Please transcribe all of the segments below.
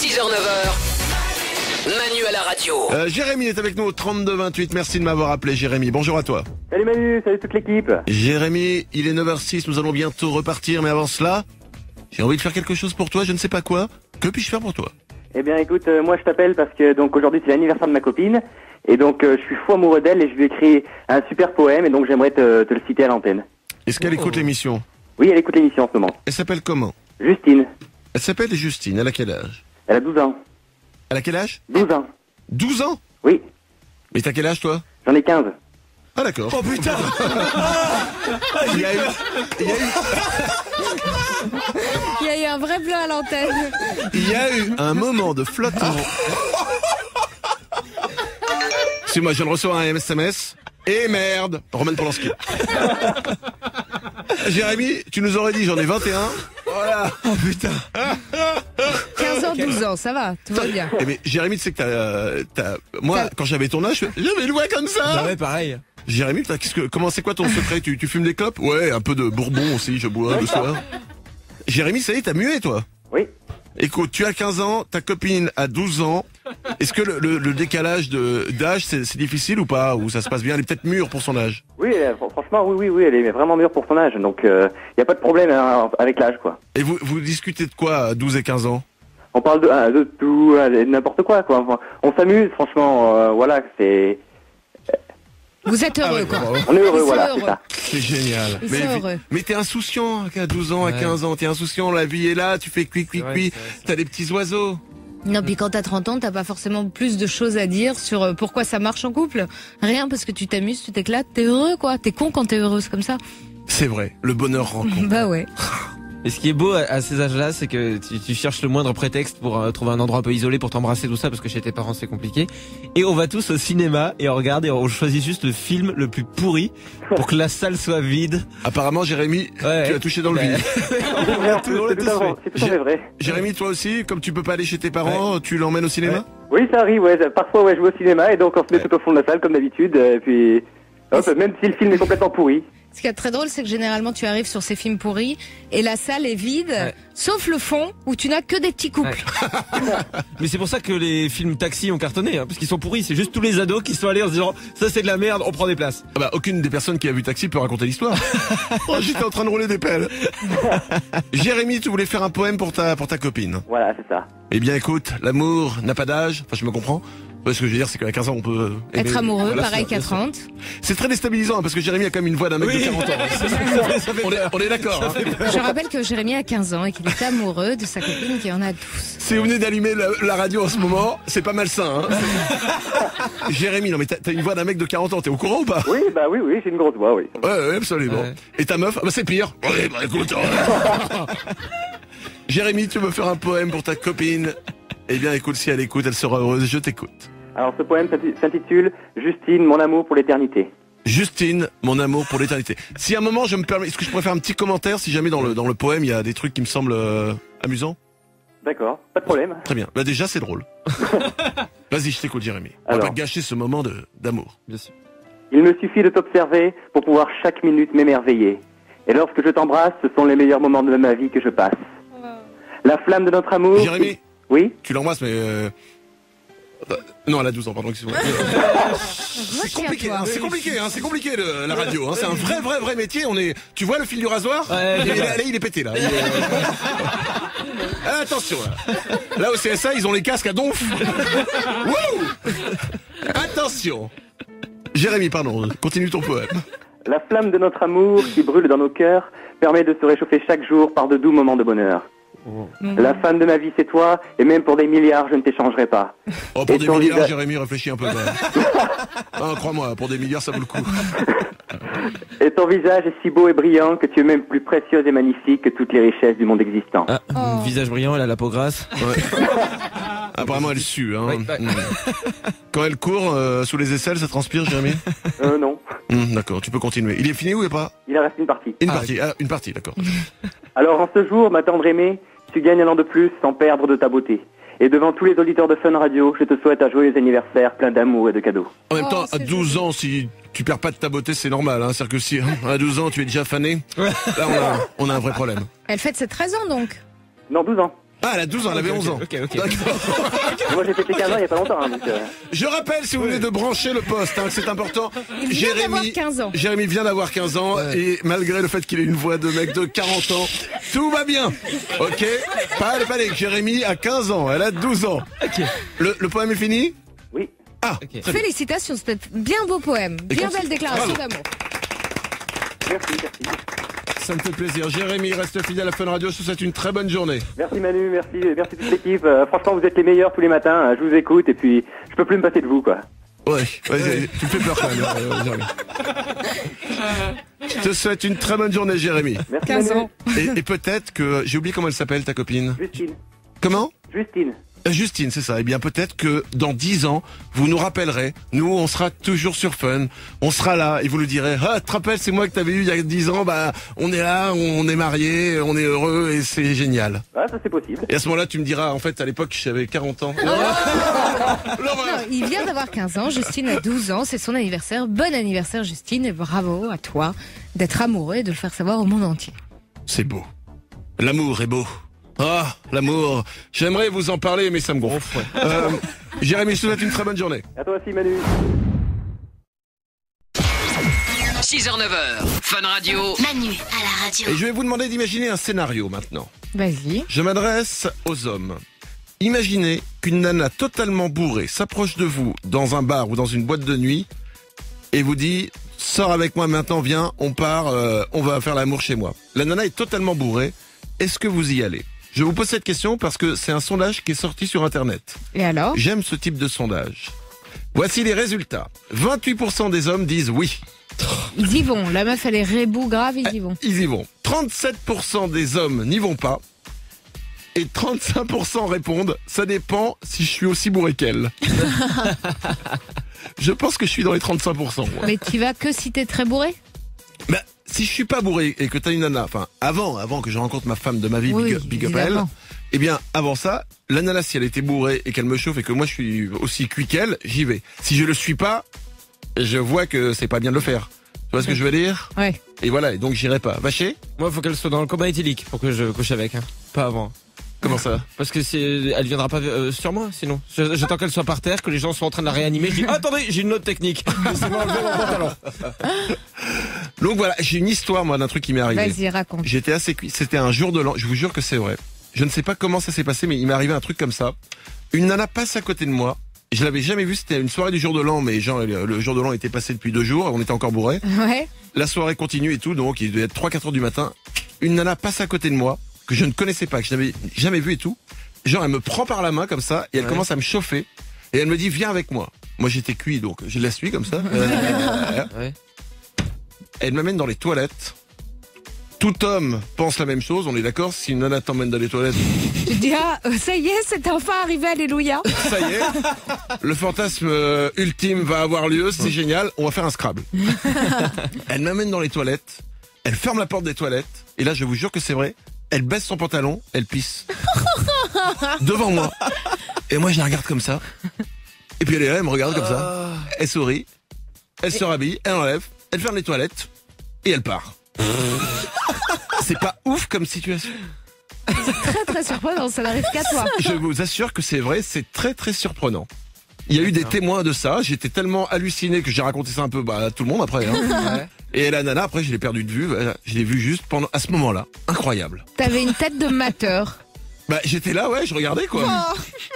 6h-9h, Manu à la radio. Jérémy est avec nous au 32-28. Merci de m'avoir appelé, Jérémy. Bonjour à toi. Salut Manu, salut toute l'équipe. Jérémy, il est 9h06, nous allons bientôt repartir, mais avant cela, j'ai envie de faire quelque chose pour toi, je ne sais pas quoi. Que puis-je faire pour toi? Eh bien écoute, moi je t'appelle parce que donc aujourd'hui c'est l'anniversaire de ma copine et donc je suis fou amoureux d'elle et je lui ai écrit un super poème et donc j'aimerais te le citer à l'antenne. Est-ce qu'elle écoute l'émission? Oui, elle écoute l'émission en ce moment. Elle s'appelle comment? Justine. Elle s'appelle Justine, elle a quel âge? Elle a 12 ans. Elle a quel âge? 12 ans. 12 ans? Oui. Mais t'as quel âge toi? J'en ai 15. Ah d'accord. Oh putain. Il y a eu Il y a eu un vrai bleu à l'antenne. un moment de flottement. Excuse-moi, je viens de recevoir un SMS. Et merde, Roman Polanski. Jérémy, tu nous aurais dit j'en ai 21. Voilà. Oh putain. 15 ans, 12 ans, ça va, tout va bien. Eh mais Jérémy, tu sais que moi, quand j'avais ton âge, j'avais une voix comme ça. Ah ouais, pareil. Jérémy, comment c'est quoi ton secret? Tu fumes des clopes? Ouais, un peu de bourbon aussi, je bois le soir. Jérémy, ça y est, t'as mué toi? Oui. Écoute, tu as 15 ans, ta copine a 12 ans. Est-ce que le décalage d'âge, c'est difficile ou pas? Ou ça se passe bien? Elle est peut-être mûre pour son âge? Oui, franchement, oui, elle est vraiment mûre pour son âge. Donc il n'y a pas de problème avec l'âge quoi. Et vous discutez de quoi à 12 et 15 ans? On parle de tout, de n'importe quoi. Enfin, on s'amuse, franchement, voilà, c'est... Vous êtes heureux, quoi. On est heureux, Ils sont voilà, heureux. c'est ça. C'est génial. Ils sont heureux. Mais t'es insouciant à 12 ans, à 15 ans. T'es insouciant, la vie est là, tu fais cuic. T'as des petits oiseaux. Non, puis quand t'as 30 ans, t'as pas forcément plus de choses à dire sur pourquoi ça marche en couple. Rien, parce que tu t'amuses, tu t'éclates, t'es heureux, quoi. T'es con quand t'es heureuse comme ça. C'est vrai, le bonheur rencontre. Bah ouais. Et ce qui est beau à ces âges-là, c'est que tu cherches le moindre prétexte pour trouver un endroit un peu isolé pour t'embrasser, tout ça, parce que chez tes parents c'est compliqué. Et on va tous au cinéma et on regarde et on choisit juste le film le plus pourri pour que la salle soit vide. Apparemment, Jérémy, Ouais. tu as touché dans le vide. C'est tout à fait vrai. Jérémy, toi aussi, comme tu peux pas aller chez tes parents, tu l'emmènes au cinéma? Oui, ça arrive, ouais. Parfois, ouais, je vais au cinéma et donc on se met tout au fond de la salle comme d'habitude. Et puis, hop, même si le film est complètement pourri. Ce qui est très drôle, c'est que généralement, tu arrives sur ces films pourris et la salle est vide, sauf le fond où tu n'as que des petits couples. Mais c'est pour ça que les films taxi ont cartonné, hein, parce qu'ils sont pourris. C'est juste tous les ados qui sont allés en se disant ça c'est de la merde, on prend des places. Ah bah, aucune des personnes qui a vu Taxi peut raconter l'histoire. Oh, j'étais en train de rouler des pelles. Jérémy, tu voulais faire un poème pour ta copine. Voilà, c'est ça. Eh bien, écoute, l'amour n'a pas d'âge. Enfin, je me comprends. Ce que je veux dire, c'est qu'à 15 ans, on peut aimer. Être amoureux, Voilà, pareil c'est ça, qu'à 30. C'est très déstabilisant, hein, parce que Jérémy a quand même une voix d'un mec de 40 ans. On est d'accord. Hein. Je rappelle que Jérémy a 15 ans et qu'il est amoureux de sa copine qui en a 12. Si vous venez d'allumer la radio en ce moment, c'est pas malsain. Hein. Jérémy, non mais t'as une voix d'un mec de 40 ans, t'es au courant ou pas? Oui, j'ai une grosse voix, oui. Ouais, absolument. Ouais. Et ta meuf? Ah bah c'est pire. Ouais, bah écoute. Jérémy, tu veux faire un poème pour ta copine? Eh bien écoute, si elle écoute, elle sera heureuse. Je t'écoute. Alors ce poème s'intitule Justine, mon amour pour l'éternité. Justine, mon amour pour l'éternité. Si à un moment je me permets, est-ce que je pourrais faire un petit commentaire si jamais dans le poème il y a des trucs qui me semblent amusants? D'accord, pas de problème. Très bien. Bah déjà c'est drôle. Vas-y, je t'écoute Jérémy. On Alors. va pas gâcher ce moment d'amour. Bien sûr. Il me suffit de t'observer pour pouvoir chaque minute m'émerveiller. Et lorsque je t'embrasse, ce sont les meilleurs moments de ma vie que je passe. La flamme de notre amour... Jérémy, Oui. tu l'embrasses mais non, elle a 12 ans, pardon, excuse-moi. C'est compliqué, hein, c'est compliqué la radio, hein, c'est un vrai métier, tu vois le fil du rasoir? Ouais, là, il est pété, là. Ah, attention, là au CSA, ils ont les casques à donf. Wouh. Attention. Jérémy, pardon, continue ton poème. La flamme de notre amour qui brûle dans nos cœurs permet de se réchauffer chaque jour par de doux moments de bonheur. La femme de ma vie, c'est toi, et même pour des milliards, je ne t'échangerai pas. Oh, pour Et des ton milliards, visage- Jérémy, réfléchis un peu. Non, crois-moi, pour des milliards, ça vaut le coup. Et ton visage est si beau et brillant que tu es même plus précieuse et magnifique que toutes les richesses du monde existant. Ah, visage brillant, elle a la peau grasse. Ouais. Apparemment, elle sue. Hein. Ouais. Quand elle court sous les aisselles, ça transpire, Jérémy? Non. D'accord, tu peux continuer. Il est fini ou pas? Il en reste une partie. Une partie, d'accord. Alors en ce jour, ma tendre aimée, tu gagnes un an de plus sans perdre de ta beauté. Et devant tous les auditeurs de Fun Radio, je te souhaite un joyeux anniversaire plein d'amour et de cadeaux. En même temps, à c'est 12 ans, si tu perds pas de ta beauté, c'est normal. Hein. C'est-à-dire que si à 12 ans, tu es déjà fané, là, on a un vrai problème. Elle fête ses 13 ans donc. Non, 12 ans. Ah, elle a 12 ans, elle avait 11 ans. Ok. D'accord. Moi, j'ai fêté 15 ans il y a pas longtemps, hein, donc... Je rappelle, si vous venez de brancher le poste, que c'est important. Il vient d'avoir 15 ans. Jérémy vient d'avoir 15 ans et malgré le fait qu'il ait une voix de mec de 40 ans, tout va bien. Ok? Pas de panique. Jérémy a 15 ans, elle a 12 ans. Ok. Le poème est fini? Oui. Ah, Ok. très bien. Félicitations, c'était bien beau poème. Bien belle déclaration Bravo. d'amour. Merci. Ça me fait plaisir. Jérémy, reste fidèle à Fun Radio. Je vous souhaite une très bonne journée. Merci Manu, merci toute l'équipe. Franchement, vous êtes les meilleurs tous les matins. Je vous écoute et puis je peux plus me passer de vous, quoi. Ouais, tu me fais peur quand même, Jérémy. Je te souhaite une très bonne journée, Jérémy. Merci 15 Manu. ans. Et peut-être que... J'ai oublié comment elle s'appelle, ta copine. Justine. Comment? Justine. C'est ça. Eh bien, peut-être que dans 10 ans, vous nous rappellerez. Nous, on sera toujours sur Fun. On sera là et vous nous direz, ah, tu te rappelles, c'est moi que t'avais eu il y a 10 ans, bah, on est là, on est mariés, on est heureux et c'est génial. Ah, ça c'est possible. Et à ce moment-là, tu me diras, en fait, à l'époque, j'avais 40 ans. Non, il vient d'avoir 15 ans, Justine a 12 ans, c'est son anniversaire. Bon anniversaire Justine et bravo à toi d'être amoureux et de le faire savoir au monde entier. C'est beau. L'amour est beau. Ah, l'amour. J'aimerais vous en parler, mais ça me gonfle. Jérémy, je te souhaite une très bonne journée. À toi aussi Manu. 6h, 9h, Fun Radio. Manu à la radio. Et je vais vous demander d'imaginer un scénario maintenant. Vas-y. Je m'adresse aux hommes. Imaginez qu'une nana totalement bourrée s'approche de vous dans un bar ou dans une boîte de nuit et vous dit « Sors avec moi maintenant, viens, on part, on va faire l'amour chez moi ». La nana est totalement bourrée. Est-ce que vous y allez ? Je vous pose cette question parce que c'est un sondage qui est sorti sur Internet. Et alors? J'aime ce type de sondage. Voici les résultats. 28% des hommes disent oui. Ils y vont. La meuf, elle est rebou grave, ils y vont. Ils y vont. 37% des hommes n'y vont pas. Et 35% répondent « Ça dépend si je suis aussi bourré qu'elle ». Je pense que je suis dans les 35%. Moi. Mais tu vas que si t'es très bourré? Bah, si je suis pas bourré et que t'as une nana, enfin avant que je rencontre ma femme de ma vie, Oui, big up à elle, évidemment. eh bien avant ça, la nana si elle était bourrée et qu'elle me chauffe et que moi je suis aussi cuit qu'elle, j'y vais. Si je le suis pas, je vois que c'est pas bien de le faire. Tu vois ce que je veux dire? Ouais. Et voilà, et donc j'irai pas. Vacher? Moi, faut qu'elle soit dans le coma éthylique pour que je couche avec, hein. Pas avant. Comment ça? Parce que elle viendra pas sur moi, sinon. J'attends qu'elle soit par terre, que les gens soient en train de la réanimer. Je dis, attendez, j'ai une autre technique. Laissez-moi enlever mon pantalon. Donc voilà, j'ai une histoire moi d'un truc qui m'est arrivé. Vas-y, raconte. J'étais assez cuit. C'était un jour de l'an. Je vous jure que c'est vrai. Je ne sais pas comment ça s'est passé, mais il m'est arrivé un truc comme ça. Une nana passe à côté de moi. Je l'avais jamais vue. C'était une soirée du jour de l'an, mais genre le jour de l'an était passé depuis 2 jours. On était encore bourrés. Ouais. La soirée continue et tout, donc il devait être 3-4 heures du matin. Une nana passe à côté de moi que je ne connaissais pas, que je n'avais jamais vue et tout. Genre elle me prend par la main comme ça et elle commence à me chauffer et elle me dit viens avec moi. Moi j'étais cuit donc je la suis comme ça. Ouais. Elle m'amène dans les toilettes. Tout homme pense la même chose, on est d'accord? Si une nana t'emmène dans les toilettes, Tu te dis, ah, ça y est, c'est enfin arrivé, alléluia. ça y est, le fantasme ultime va avoir lieu, c'est génial, on va faire un Scrabble. Elle m'amène dans les toilettes, elle ferme la porte des toilettes, et là je vous jure que c'est vrai, elle baisse son pantalon, elle pisse. Devant moi. Et moi je la regarde comme ça. Et puis elle est là, elle me regarde comme ça. Elle sourit, elle se rhabille, elle enlève, elle ferme les toilettes, et elle part. C'est pas ouf comme situation. Très très surprenant, ça n'arrive qu'à toi. Je vous assure que c'est vrai, c'est très très surprenant. Il y a eu des témoins de ça, j'étais tellement halluciné que j'ai raconté ça un peu à tout le monde après. Hein. Ouais. Et la nana, après je l'ai perdue de vue, je l'ai vue juste à ce moment-là. Incroyable. T'avais une tête de mateur. Bah j'étais là, ouais, je regardais quoi.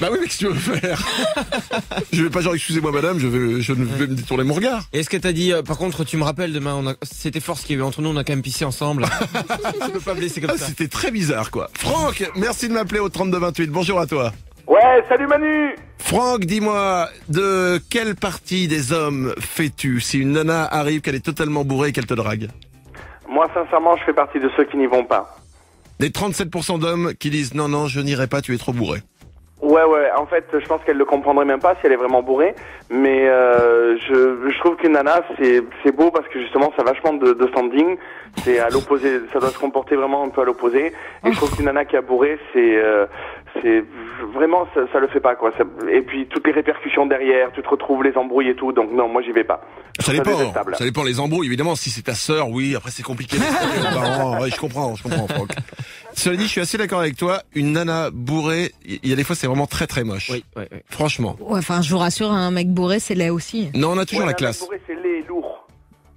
Bah oui, mais qu'est-ce que tu veux faire? Je vais pas genre excusez-moi madame, je ne vais me détourner mon regard. Et est-ce que t'as dit, par contre, tu me rappelles demain, c'était fort ce qu'il y avait entre nous, on a quand même pissé ensemble. Je peux pas me laisser comme Ah, ça. c'était très bizarre quoi. Franck, merci de m'appeler au 3228, bonjour à toi. Ouais, salut Manu. Franck, dis-moi, de quelle partie des hommes fais-tu si une nana arrive, qu'elle est totalement bourrée et qu'elle te drague? Moi, sincèrement, je fais partie de ceux qui n'y vont pas. Des 37% d'hommes qui disent non, non, je n'irai pas, tu es trop bourré. Ouais, en fait, je pense qu'elle le comprendrait même pas si elle est vraiment bourrée. Mais je trouve qu'une nana, c'est beau parce que justement, ça a vachement de standing. C'est à l'opposé, ça doit se comporter vraiment un peu à l'opposé. Et je trouve qu'une nana qui a bourré, c'est vraiment, ça le fait pas, quoi. Et puis, toutes les répercussions derrière, tu te retrouves les embrouilles et tout. Donc non, moi, j'y vais pas. Ça dépend les embrouilles, évidemment. Si c'est ta sœur, oui, après c'est compliqué. Ouais, je comprends, Franck. Cela dit, je suis assez d'accord avec toi. Une nana bourrée, il y a des fois, c'est vraiment très très moche. Oui. Franchement. Ouais, enfin, je vous rassure, un mec bourré, c'est laid aussi. Non, on a toujours la classe. Bourré, c'est laid et lourd.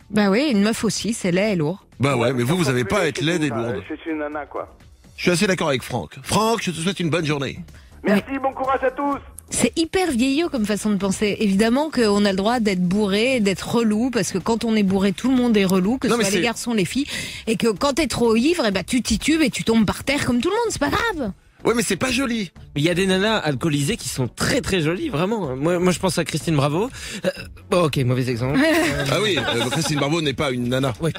Bah oui, une meuf aussi, c'est laid et lourd. Bah ouais, mais vous avez pas à être c'est laide et une- lourde. C'est une nana, quoi. Je suis assez d'accord avec Franck. Franck, je te souhaite une bonne journée. Merci, bon courage à tous. C'est hyper vieillot comme façon de penser. Évidemment qu'on a le droit d'être bourré, d'être relou, parce que quand on est bourré, tout le monde est relou, que ce Non, mais soit les c'est- garçons, les filles, et que quand t'es trop ivre, eh ben, tu titubes et tu tombes par terre comme tout le monde, c'est pas grave. Ouais, mais c'est pas joli. Mais il y a des nanas alcoolisées qui sont très très jolies, vraiment. Moi je pense à Christine Bravo. Bon, ok, mauvais exemple. Ah oui, Christine Barbeau n'est pas une nana. Ouais.